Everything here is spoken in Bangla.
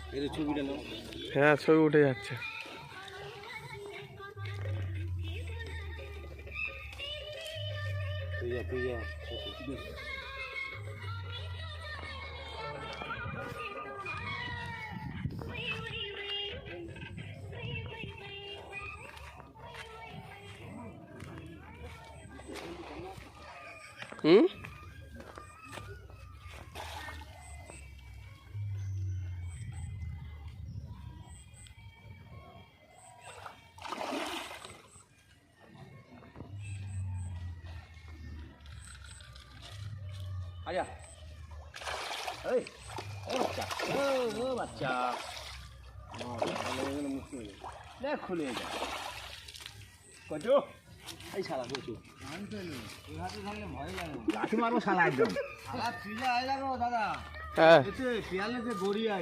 ছবিটা নাও। হ্যাঁ ছবি উঠে যাচ্ছে। হুম আয়া এই ও বাচ্চা ও বাচ্চা দেখ খুলে যা কচু এই শালা কচু লাঠি মারবো শালা একদম দাদা হ্যাঁ পিয়ালেতে গড়িয়া